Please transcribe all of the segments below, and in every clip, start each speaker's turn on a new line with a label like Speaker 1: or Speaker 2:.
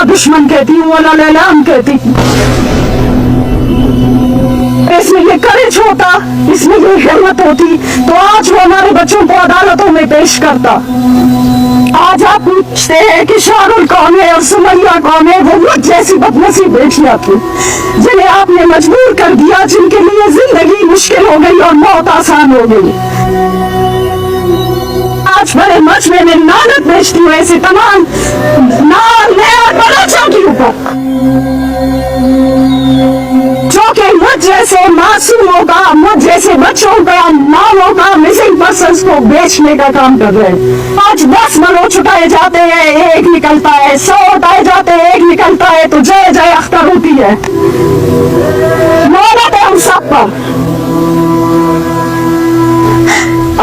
Speaker 1: दुश्मन कहती हूँ, वला लैलान कहती हूँ। इसमें ये करेज होता, इसमें ये हिम्मत होती तो आज वो हमारे बच्चों को अदालतों में पेश करता। आज आप पूछते हैं कि शाहरुल कौन है और सुमैया कौन है, वो मुझ जैसी बदनसीब बेटियां थी जिन्हें आपने मजबूर कर दिया, जिनके लिए जिंदगी मुश्किल हो गई और मौत आसान हो गई। आज बड़े मंच में मैं लानत भेजती हूँ ऐसे तमाम बलोचों के ऊपर जो कि मुझ जैसे मासूमों का, मुझ जैसे बच्चों का, माओं का, मिसिंग पर्सन्स को बेचने का काम कर रहे हैं। आज 10 बलोच उठाए जाते हैं, एक निकलता है, 100 उठाए जाते हैं, एक निकलता है, तो जय जय अख्तर होती है। मोहब्बत है हम सब पर।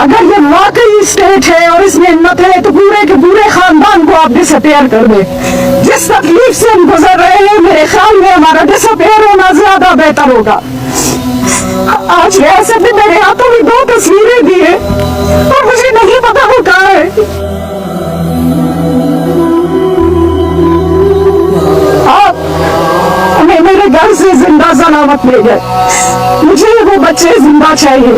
Speaker 1: अगर ये वाकई स्टेट है और इसमें हिम्मत है तो पूरे के पूरे खानदान को आप डिसअपेयर कर दे। जिस तकलीफ से हम गुजर रहे हैं, मेरे ख्याल में हमारा डिसअपेयर होना ज्यादा बेहतर होगा। आज ऐसे भी मेरे हाथों में 2 तस्वीरें भी है और मुझे नहीं पता वो कहाँ है। आप हमें मेरे घर से जिंदा सलामत ले गए, मुझे वो बच्चे जिंदा चाहिए।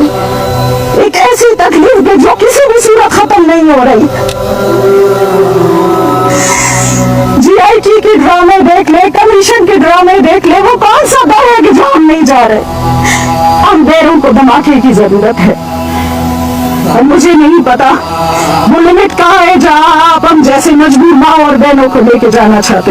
Speaker 1: एक ऐसी तकलीफ है जो किसी भी सूरत खत्म नहीं हो रही। GIT के ड्रामे देख ले, कमीशन के ड्रामे देख ले, वो कौन सा दर है कि जो हम नहीं जा रहे। हम बेरों को धमाके की जरूरत है और मुझे नहीं पता वो लिमिट कहाँ है जहाँ आप हम जैसे मजबूर माँ और बहनों को लेके जाना चाहते हैं।